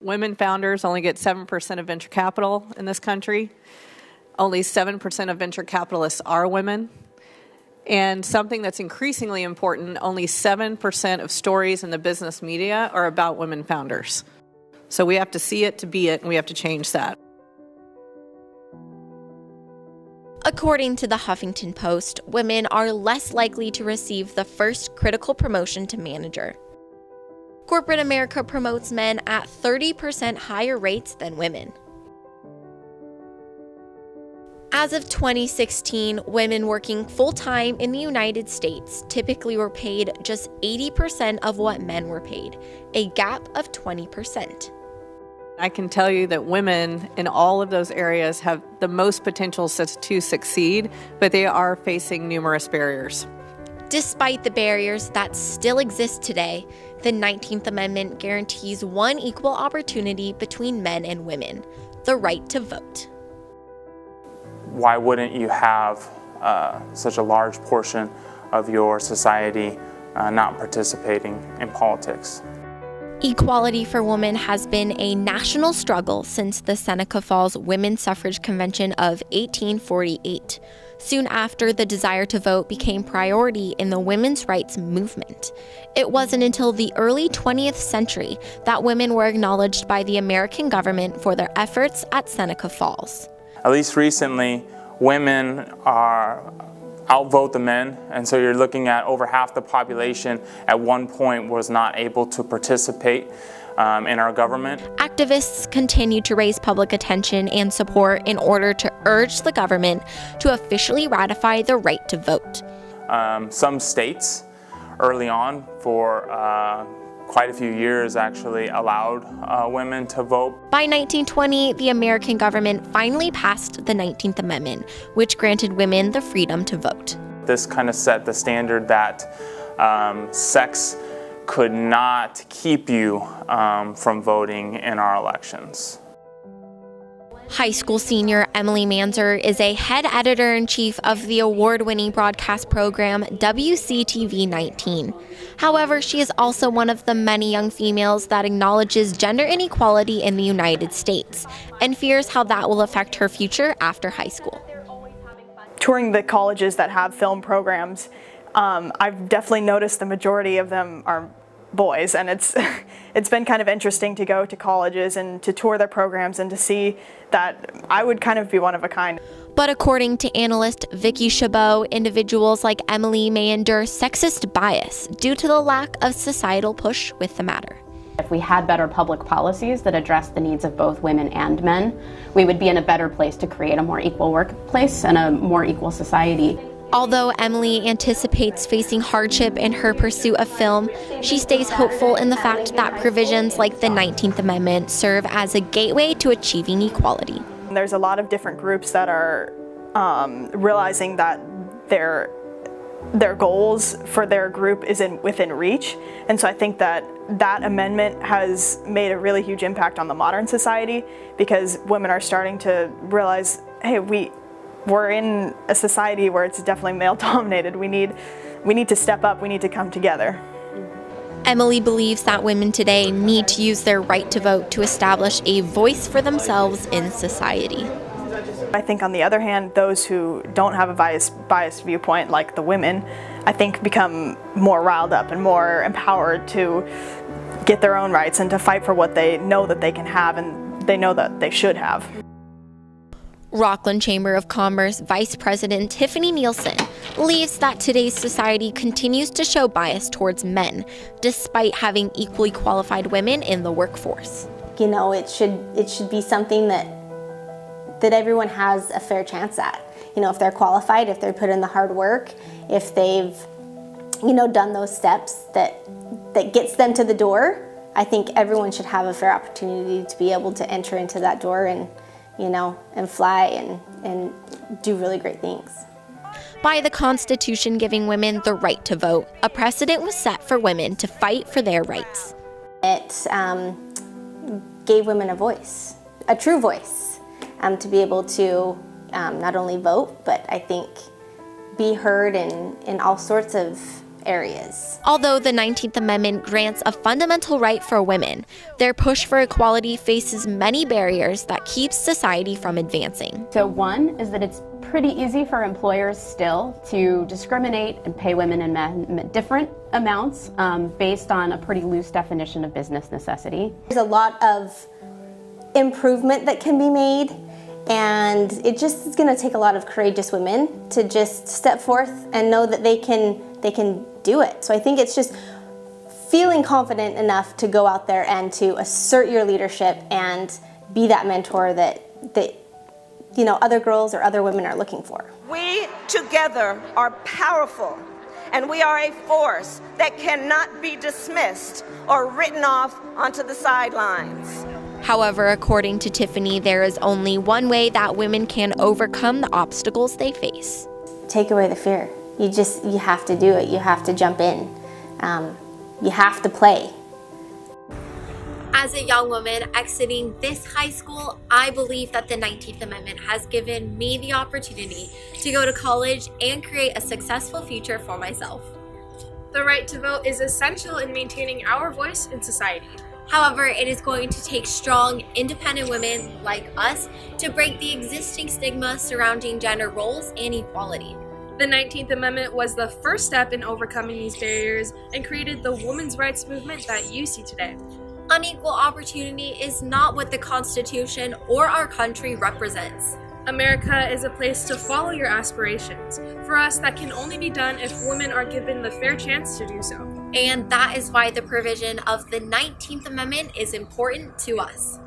Women founders only get 7% of venture capital in this country. Only 7% of venture capitalists are women. And something that's increasingly important, only 7% of stories in the business media are about women founders. So we have to see it to be it, and we have to change that. According to the Huffington Post, women are less likely to receive the first critical promotion to manager. Corporate America promotes men at 30% higher rates than women. As of 2016, women working full-time in the United States typically were paid just 80% of what men were paid, a gap of 20%. I can tell you that women in all of those areas have the most potential to succeed, but they are facing numerous barriers. Despite the barriers that still exist today, the 19th Amendment guarantees one equal opportunity between men and women, the right to vote. Why wouldn't you have such a large portion of your society not participating in politics? Equality for women has been a national struggle since the Seneca Falls Women's Suffrage Convention of 1848. Soon after, the desire to vote became priority in the women's rights movement. It wasn't until the early 20th century that women were acknowledged by the American government for their efforts at Seneca Falls. At least recently, women outvote the men, and so you're looking at over half the population at one point was not able to participate in our government. Activists continue to raise public attention and support in order to urge the government to officially ratify the right to vote. Some states early on for quite a few years actually allowed women to vote. By 1920, the American government finally passed the 19th Amendment, which granted women the freedom to vote. This kind of set the standard that sex could not keep you from voting in our elections. High school senior Emily Manzer is a head editor-in-chief of the award-winning broadcast program WCTV 19. However, she is also one of the many young females that acknowledges gender inequality in the United States and fears how that will affect her future after high school. Touring the colleges that have film programs, I've definitely noticed the majority of them are boys, and it's been kind of interesting to go to colleges and to tour their programs and to see that I would kind of be one of a kind. But according to analyst Vicky Chabot, individuals like Emily may endure sexist bias due to the lack of societal push with the matter. If we had better public policies that address the needs of both women and men, we would be in a better place to create a more equal workplace and a more equal society. Although Emily anticipates facing hardship in her pursuit of film, she stays hopeful in the fact that provisions like the 19th Amendment serve as a gateway to achieving equality. There's a lot of different groups that are realizing that their goals for their group is within reach, and so I think that amendment has made a really huge impact on the modern society because women are starting to realize, hey, we're in a society where it's definitely male-dominated. We need to step up. We need to come together. Emily believes that women today need to use their right to vote to establish a voice for themselves in society. I think on the other hand, those who don't have a biased viewpoint, like the women, I think become more riled up and more empowered to get their own rights and to fight for what they know that they can have and they know that they should have. Rockland Chamber of Commerce Vice President Tiffany Nielsen believes that today's society continues to show bias towards men, despite having equally qualified women in the workforce. You know, it should be something that everyone has a fair chance at. You know, if they're qualified, if they're put in the hard work, if they've, done those steps that gets them to the door, I think everyone should have a fair opportunity to be able to enter into that door and fly and do really great things. By the Constitution giving women the right to vote, a precedent was set for women to fight for their rights. It gave women a voice, a true voice, to be able to not only vote, but I think be heard in all sorts of areas. Although the 19th Amendment grants a fundamental right for women, their push for equality faces many barriers that keep society from advancing. So one is that it's pretty easy for employers still to discriminate and pay women and men different amounts based on a pretty loose definition of business necessity. There's a lot of improvement that can be made, and it just is going to take a lot of courageous women to just step forth and know that they can do it. So I think it's just feeling confident enough to go out there and to assert your leadership and be that mentor that other girls or other women are looking for. We together are powerful, and we are a force that cannot be dismissed or written off onto the sidelines. However, according to Tiffany, there is only one way that women can overcome the obstacles they face. Take away the fear. You have to do it. You have to jump in. You have to play. As a young woman exiting this high school, I believe that the 19th Amendment has given me the opportunity to go to college and create a successful future for myself. The right to vote is essential in maintaining our voice in society. However, it is going to take strong, independent women like us to break the existing stigma surrounding gender roles and equality. The 19th Amendment was the first step in overcoming these barriers and created the women's rights movement that you see today. Unequal opportunity is not what the Constitution or our country represents. America is a place to follow your aspirations. For us, that can only be done if women are given the fair chance to do so. And that is why the provision of the 19th Amendment is important to us.